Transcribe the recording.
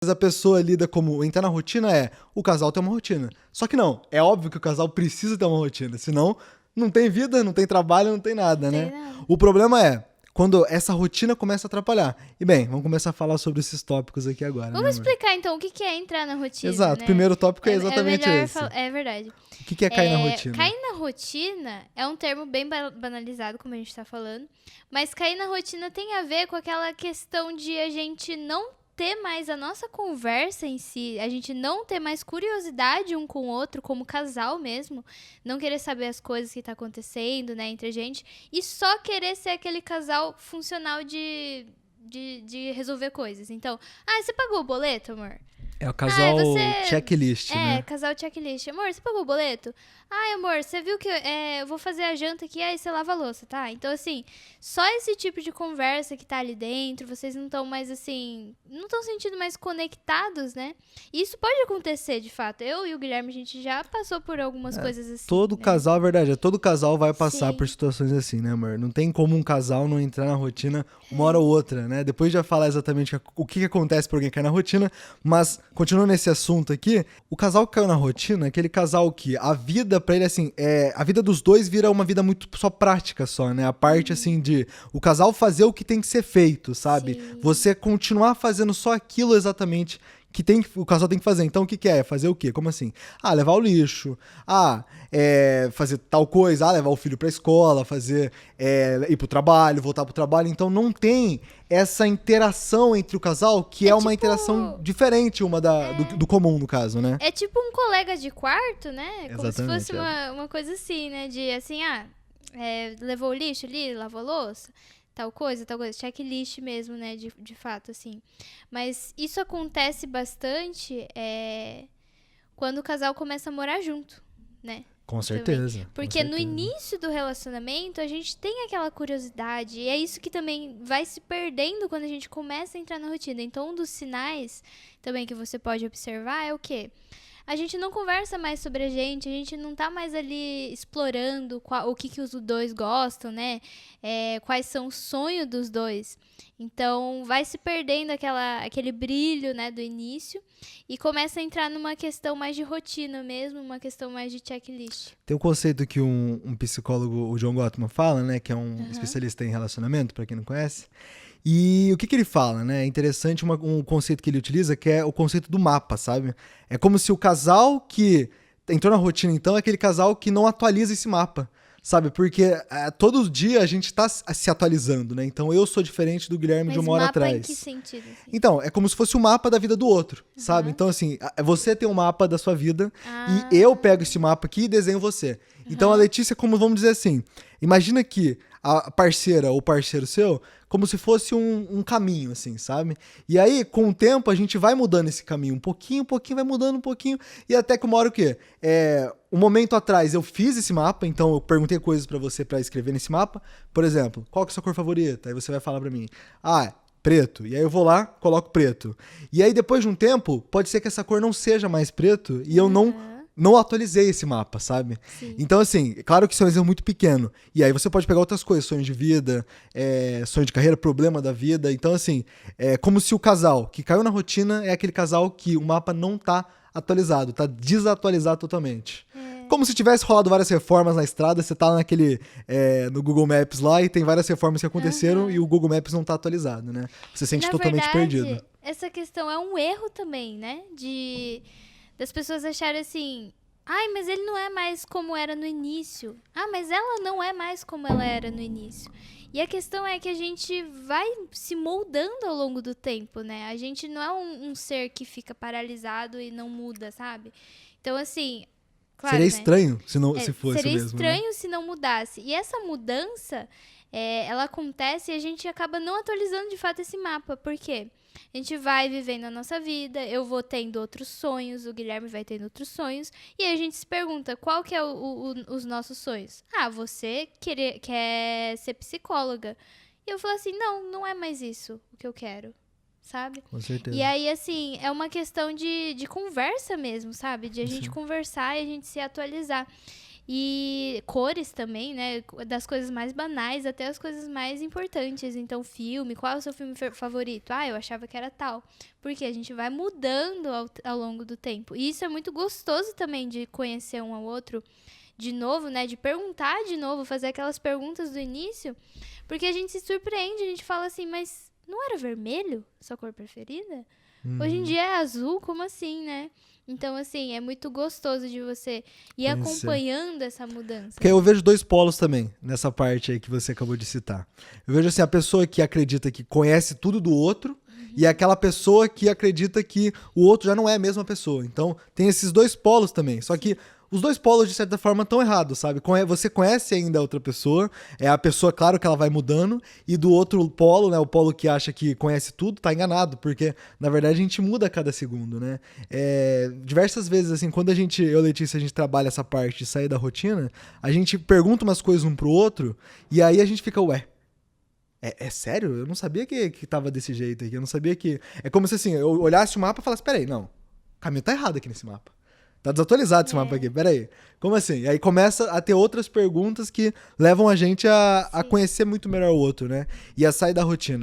A pessoa lida como entrar na rotina o casal tem uma rotina. Só que não, é óbvio que o casal precisa ter uma rotina, senão não tem vida, não tem trabalho, não tem nada, né? O problema é quando essa rotina começa a atrapalhar. E bem, vamos começar a falar sobre esses tópicos aqui agora, Vamos né, amor? explicar então o que é entrar na rotina, Exato, o né? primeiro tópico é exatamente melhor esse. É verdade. O que é cair na rotina? Cair na rotina é um termo bem banalizado, como a gente tá falando. Mas cair na rotina tem a ver com aquela questão de a gente não ter mais a nossa conversa em si, a gente não ter mais curiosidade um com o outro, como casal mesmo, não querer saber as coisas que tá acontecendo, né, entre a gente, e só querer ser aquele casal funcional de resolver coisas. Então, você pagou o boleto, amor? É o casal Você... checklist, né? casal checklist. Amor, você pagou o boleto? Ai, amor, você viu que eu vou fazer a janta aqui, aí você lava a louça, tá? Então, assim, só esse tipo de conversa que tá ali dentro, vocês não estão mais, assim, não estão sentindo mais conectados, né? E isso pode acontecer, de fato. Eu e o Guilherme, a gente já passou por algumas coisas assim, Todo né? casal, é verdade, todo casal vai passar Sim. por situações assim, né, amor? Não tem como um casal não entrar na rotina uma hora ou outra, né? Depois já falar exatamente o que acontece por alguém cair na rotina, mas continuando nesse assunto aqui, o casal que caiu na rotina é aquele casal que a vida pra ele, assim, a vida dos dois vira uma vida muito só prática só, né? A parte, assim, de o casal fazer o que tem que ser feito, sabe? Sim. Você continuar fazendo só aquilo exatamente que o casal tem que fazer. Então, o que é? Fazer o quê? Como assim? Levar o lixo. Fazer tal coisa. Levar o filho pra escola. Ir pro trabalho, voltar pro trabalho. Então, não tem essa interação entre o casal, que é uma interação diferente do comum, no caso, né? É tipo um colega de quarto, né? Como Exatamente, se fosse uma coisa assim, né? De assim, levou o lixo ali, lavou a louça, tal coisa, checklist mesmo, né? De fato, assim. Mas isso acontece bastante quando o casal começa a morar junto, né? Com certeza. Também. Porque no início do relacionamento a gente tem aquela curiosidade, e é isso que também vai se perdendo quando a gente começa a entrar na rotina. Então, um dos sinais também que você pode observar é o quê? A gente não conversa mais sobre a gente não tá mais ali explorando o que os dois gostam, né? Quais são os sonhos dos dois. Então, vai se perdendo aquele brilho, né, do início e começa a entrar numa questão mais de rotina mesmo, uma questão mais de checklist. Tem um conceito que um psicólogo, o John Gottman, fala, né? Que é um especialista em relacionamento, pra quem não conhece. E o que ele fala, né? É interessante um conceito que ele utiliza, que é o conceito do mapa, sabe? É como se o casal que entrou na rotina, então, é aquele casal que não atualiza esse mapa, sabe? Porque todo dia a gente tá se atualizando, né? Então, eu sou diferente do Guilherme de uma hora atrás. Mas mapa em que sentido? Assim? Então, é como se fosse o mapa da vida do outro, sabe? Então, assim, você tem um mapa da sua vida e eu pego esse mapa aqui e desenho você. Então, a Letícia, como vamos dizer assim, imagina que a parceira ou parceiro seu como se fosse um caminho, assim, sabe? E aí, com o tempo, a gente vai mudando esse caminho um pouquinho, vai mudando um pouquinho, e até que uma hora o quê? Um momento atrás eu fiz esse mapa, então eu perguntei coisas pra você pra escrever nesse mapa. Por exemplo, qual que é a sua cor favorita? Aí você vai falar pra mim, preto. E aí eu vou lá, coloco preto. E aí, depois de um tempo, pode ser que essa cor não seja mais preto e eu não atualizei esse mapa, sabe? Sim. Então, assim, claro que isso é um exemplo muito pequeno. E aí você pode pegar outras coisas, sonho de vida, sonho de carreira, problema da vida. Então, assim, é como se o casal que caiu na rotina é aquele casal que o mapa não tá atualizado, tá desatualizado totalmente. Como se tivesse rolado várias reformas na estrada, você tá no Google Maps lá e tem várias reformas que aconteceram e o Google Maps não tá atualizado, né? Você se sente totalmente perdido. Essa questão é um erro também, né? Das pessoas acharem assim, mas ele não é mais como era no início. Mas ela não é mais como ela era no início. E a questão é que a gente vai se moldando ao longo do tempo, né? A gente não é um ser que fica paralisado e não muda, sabe? Então, assim, claro, seria né? estranho se fosse seria mesmo, estranho, né? se não mudasse. E essa mudança, ela acontece e a gente acaba não atualizando de fato esse mapa. Por quê? A gente vai vivendo a nossa vida, eu vou tendo outros sonhos, o Guilherme vai tendo outros sonhos, e aí a gente se pergunta, qual que é os nossos sonhos? Você quer ser psicóloga. E eu falo assim, não é mais isso o que eu quero, sabe? Com certeza. E aí, assim, é uma questão de conversa mesmo, sabe? De a gente conversar e a gente se atualizar. E cores também, né? Das coisas mais banais até as coisas mais importantes. Então, filme, qual é o seu filme favorito? Ah, eu achava que era tal. Porque a gente vai mudando ao longo do tempo. E isso é muito gostoso também de conhecer um ao outro de novo, né? De perguntar de novo, fazer aquelas perguntas do início. Porque a gente se surpreende, a gente fala assim, mas não era vermelho sua cor preferida? Hoje em dia é azul, como assim, né? Então, assim, é muito gostoso de você ir acompanhando essa mudança. Porque eu vejo 2 polos também, nessa parte aí que você acabou de citar. Eu vejo, assim, a pessoa que acredita que conhece tudo do outro e aquela pessoa que acredita que o outro já não é a mesma pessoa. Então, tem esses 2 polos também. Só que os 2 polos, de certa forma, estão errados, sabe? Você conhece ainda a outra pessoa, é a pessoa, claro que ela vai mudando, e do outro polo, né, o polo que acha que conhece tudo, tá enganado, porque, na verdade, a gente muda a cada segundo, né? Diversas vezes, assim, quando eu e Letícia, a gente trabalha essa parte de sair da rotina, a gente pergunta umas coisas um pro outro, e aí a gente fica, ué, é sério? Eu não sabia que tava desse jeito aqui, eu não sabia que... É como se, assim, eu olhasse o mapa e falasse, peraí, não, o caminho tá errado aqui nesse mapa. Tá desatualizado esse mapa aqui, peraí. Como assim? E aí começa a ter outras perguntas que levam a gente a conhecer muito melhor o outro, né? E a sair da rotina.